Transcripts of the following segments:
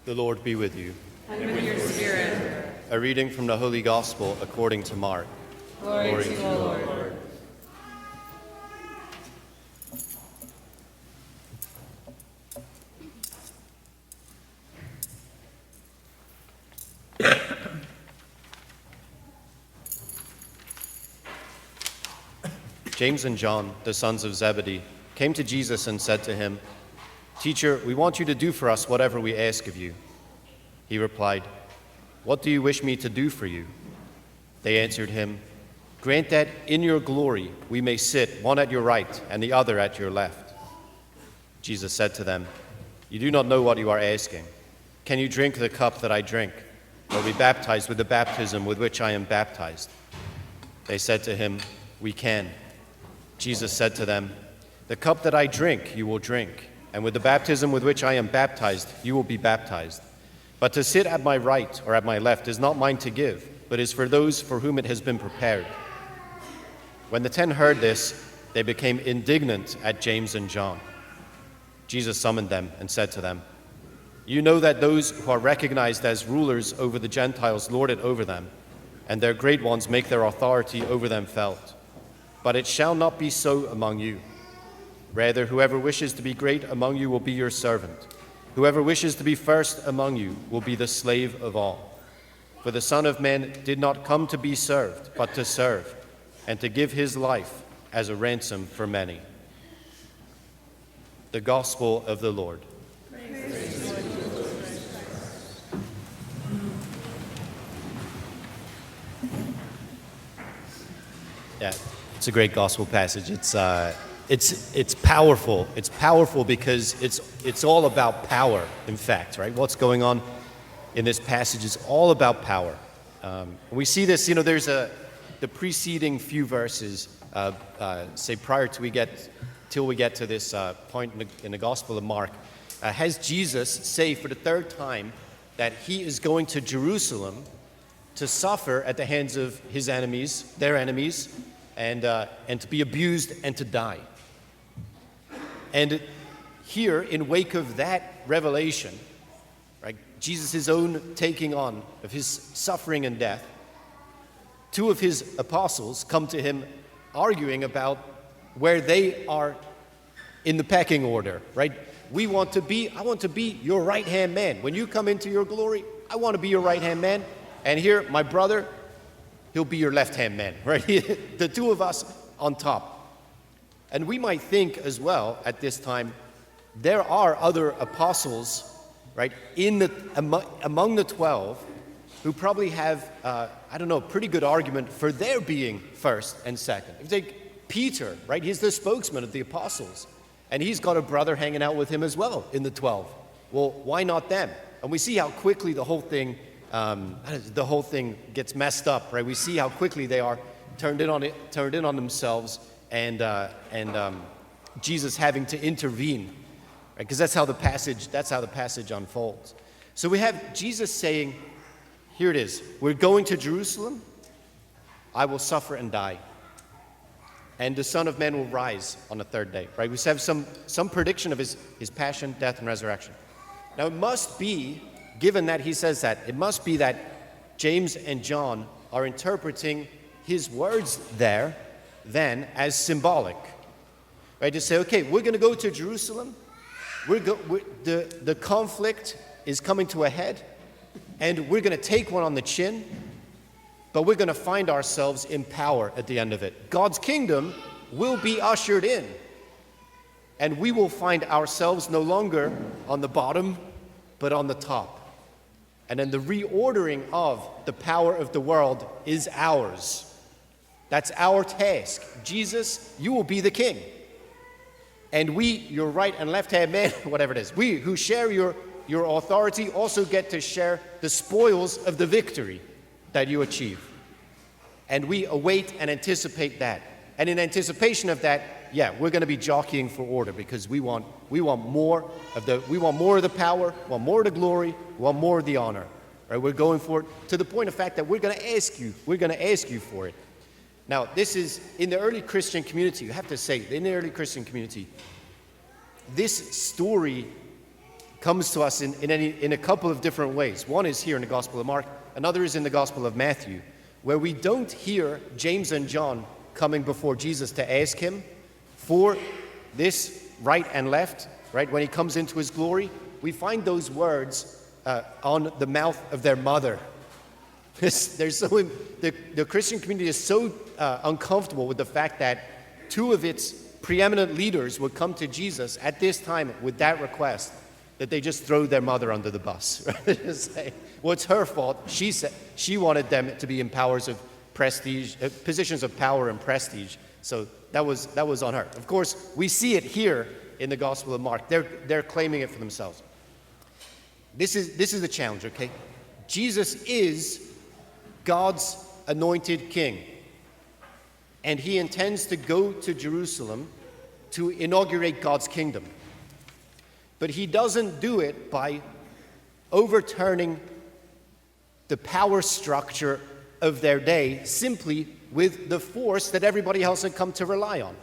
The Lord be with you. And with your spirit. A reading from the Holy Gospel according to Mark. Glory to you, O Lord. James and John, the sons of Zebedee, came to Jesus and said to him, "Teacher, we want you to do for us whatever we ask of you." He replied, "What do you wish me to do for you?" They answered him, "Grant that in your glory we may sit, one at your right and the other at your left." Jesus said to them, "You do not know what you are asking. Can you drink the cup that I drink, or be baptized with the baptism with which I am baptized?" They said to him, "We can." Jesus said to them, "The cup that I drink you will drink, and with the baptism with which I am baptized you will be baptized. But to sit at my right or at my left is not mine to give, but is for those for whom it has been prepared." When the 10 heard this, they became indignant at James and John. Jesus summoned them and said to them, "You know that those who are recognized as rulers over the Gentiles lord it over them, and their great ones make their authority over them felt. But it shall not be so among you. Rather, whoever wishes to be great among you will be your servant. Whoever wishes to be first among you will be the slave of all. For the Son of Man did not come to be served, but to serve, and to give his life as a ransom for many." The Gospel of the Lord. Yeah, it's a great gospel passage. It's powerful. It's powerful because it's all about power. In fact, right? What's going on in this passage is all about power. We see this. There's the preceding few verses. Say prior to till we get to this point in the Gospel of Mark, has Jesus say for the third time that he is going to Jerusalem to suffer at the hands of his enemies, their enemies, and to be abused and to die. And here, in wake of that revelation, right, Jesus' own taking on of his suffering and death, 2 of his apostles come to him arguing about where they are in the pecking order, right? I want to be your right-hand man. When you come into your glory, I want to be your right-hand man. And here, my brother, he'll be your left-hand man, right? The 2 of us on top. And we might think as well at this time, there are other apostles, right, among the 12 who probably have, pretty good argument for their being first and second. If you take Peter, right, he's the spokesman of the apostles. And he's got a brother hanging out with him as well in the 12. Well, why not them? And we see how quickly the whole thing gets messed up, right? We see how quickly they are turned in on themselves, and Jesus having to intervene, right? Because that's how the passage unfolds. So we have Jesus saying, "Here it is. We're going to Jerusalem. I will suffer and die, and the Son of Man will rise on the 3rd day." Right? We have some prediction of his passion, death, and resurrection. Now it must be, given that he says that, it must be that James and John are interpreting his words there then as symbolic. Right? To say, okay, we're going to go to Jerusalem. The conflict is coming to a head, and we're going to take one on the chin, but we're going to find ourselves in power at the end of it. God's kingdom will be ushered in, and we will find ourselves no longer on the bottom, but on the top. And then the reordering of the power of the world is ours. That's our task. Jesus, you will be the king. And we, your right and left-hand man, whatever it is, we who share your authority also get to share the spoils of the victory that you achieve. And we await and anticipate that. And in anticipation of that, we're going to be jockeying for order, because we want more of the power, want more of the glory, want more of the honor. Right? We're going for it to the point of fact that we're going to ask you for it. Now, this is in the early Christian community. You have to say, in the early Christian community, this story comes to us in a couple of different ways. One is here in the Gospel of Mark, another is in the Gospel of Matthew, where we don't hear James and John coming before Jesus to ask him for this right and left, right? When he comes into his glory, we find those words on the mouth of their mother. The Christian community is so uncomfortable with the fact that two of its preeminent leaders would come to Jesus at this time with that request that they just throw their mother under the bus. Right? Just say, well, it's her fault. She said she wanted them to be in positions of power and prestige. So that was on her. Of course, we see it here in the Gospel of Mark. They're claiming it for themselves. This is the challenge, okay? Jesus is God's anointed king. And he intends to go to Jerusalem to inaugurate God's kingdom. But he doesn't do it by overturning the power structure of their day simply with the force that everybody else had come to rely on.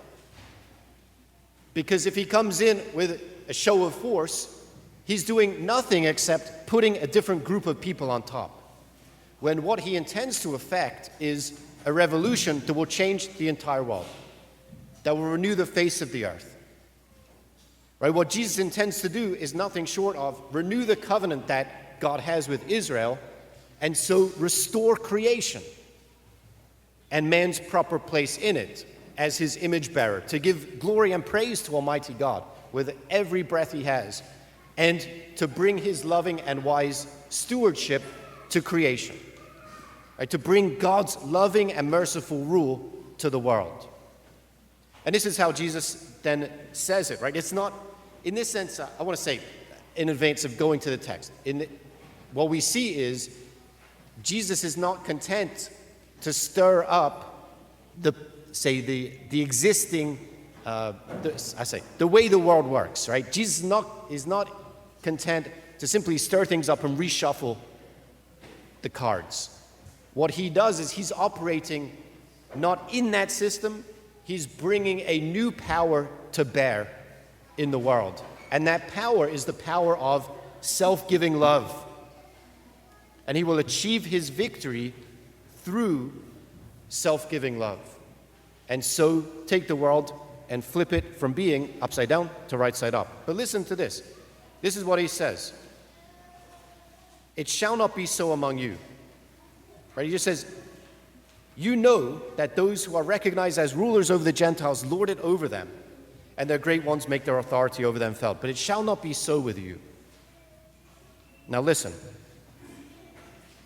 Because if he comes in with a show of force, he's doing nothing except putting a different group of people on top. When what he intends to effect is a revolution that will change the entire world, that will renew the face of the earth. Right? What Jesus intends to do is nothing short of renew the covenant that God has with Israel, and so restore creation and man's proper place in it as his image bearer, to give glory and praise to Almighty God with every breath he has, and to bring his loving and wise stewardship to creation. Right? To bring God's loving and merciful rule to the world. And this is how Jesus then says it, right? It's not, in this sense, I want to say, in advance of going to the text, what we see is Jesus is not content to stir up the existing, the way the world works, right? Jesus is not content to simply stir things up and reshuffle the cards. What he does is he's operating not in that system, he's bringing a new power to bear in the world. And that power is the power of self-giving love. And he will achieve his victory through self-giving love. And so take the world and flip it from being upside down to right side up. But listen to this. This is what he says. It shall not be so among you. Right? He just says, you know that those who are recognized as rulers over the Gentiles lord it over them, and their great ones make their authority over them felt. But it shall not be so with you. Now listen.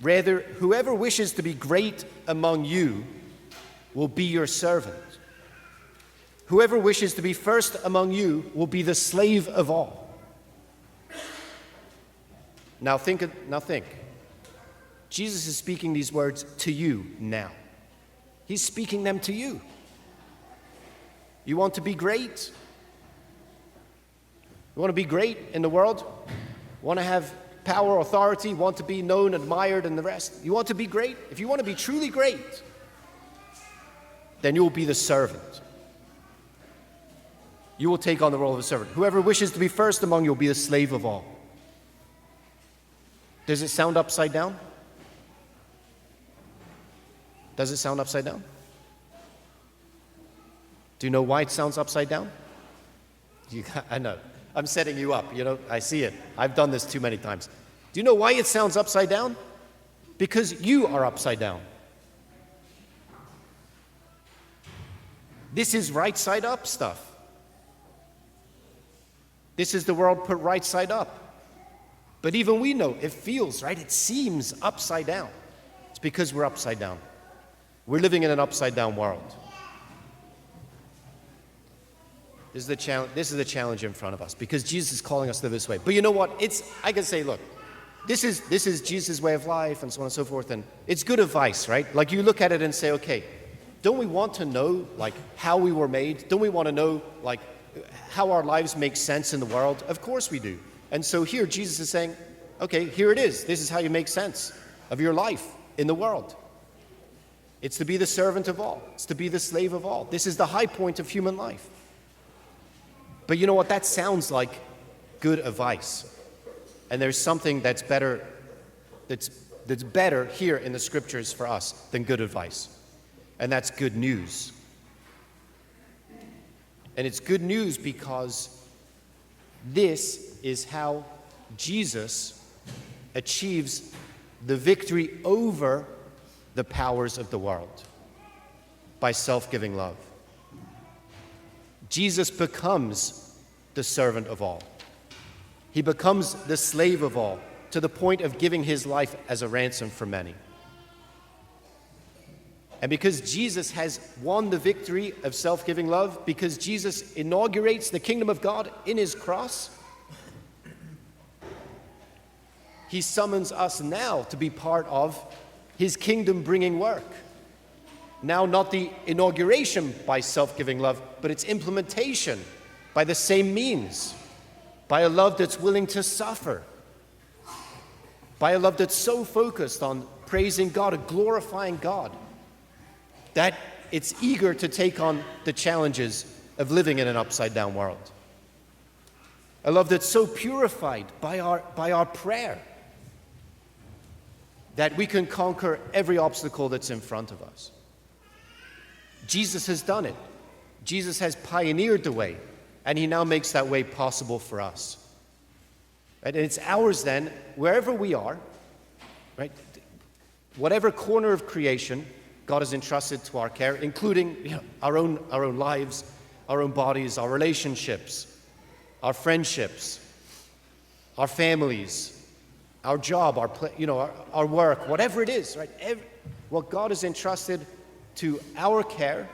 Rather, whoever wishes to be great among you will be your servant. Whoever wishes to be first among you will be the slave of all. Now think. Jesus is speaking these words to you now. He's speaking them to you. You want to be great? You want to be great in the world? Want to have power, authority, want to be known, admired, and the rest? You want to be great? If you want to be truly great, then you will be the servant. You will take on the role of a servant. Whoever wishes to be first among you will be the slave of all. Does it sound upside down? Does it sound upside down? Do you know why it sounds upside down? I know. I'm setting you up, I see it. I've done this too many times. Do you know why it sounds upside down? Because you are upside down. This is right side up stuff. This is the world put right side up. But even we know it feels, right? It seems upside down. It's because we're upside down. We're living in an upside down world. This is the challenge in front of us, because Jesus is calling us to live this way. But you know what? I can say, look, this is Jesus' way of life, and so on and so forth, and it's good advice, right? Like, you look at it and say, okay, don't we want to know, like, how we were made? Don't we want to know, like, how our lives make sense in the world? Of course we do. And so here Jesus is saying, okay, here it is. This is how you make sense of your life in the world. It's to be the servant of all. It's to be the slave of all. This is the high point of human life. But you know what? That sounds like good advice. And there's something that's better here in the scriptures for us than good advice. And that's good news. And it's good news because this is how Jesus achieves the victory over the powers of the world, by self-giving love. Jesus becomes the servant of all. He becomes the slave of all, to the point of giving his life as a ransom for many. And because Jesus has won the victory of self-giving love, because Jesus inaugurates the kingdom of God in his cross, he summons us now to be part of his kingdom-bringing work. Now, not the inauguration by self-giving love, but its implementation by the same means, by a love that's willing to suffer, by a love that's so focused on praising God and glorifying God that it's eager to take on the challenges of living in an upside-down world. A love that's so purified by our prayer that we can conquer every obstacle that's in front of us. Jesus has done it. Jesus has pioneered the way, and he now makes that way possible for us. Right? And it's ours then, wherever we are, right? Whatever corner of creation God has entrusted to our care, including our own lives, our own bodies, our relationships, our friendships, our families, our job, our work, whatever it is, right? What God has entrusted to our care,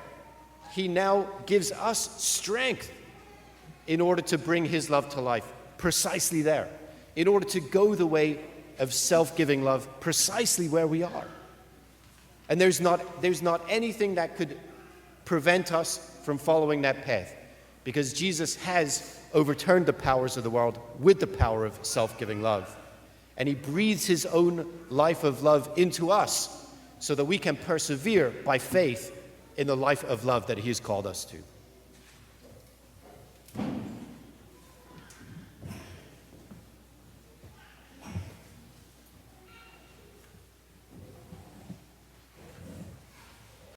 he now gives us strength in order to bring his love to life precisely there, in order to go the way of self-giving love precisely where we are. And there's not anything that could prevent us from following that path, because Jesus has overturned the powers of the world with the power of self-giving love. And he breathes his own life of love into us so that we can persevere by faith in the life of love that he has called us to.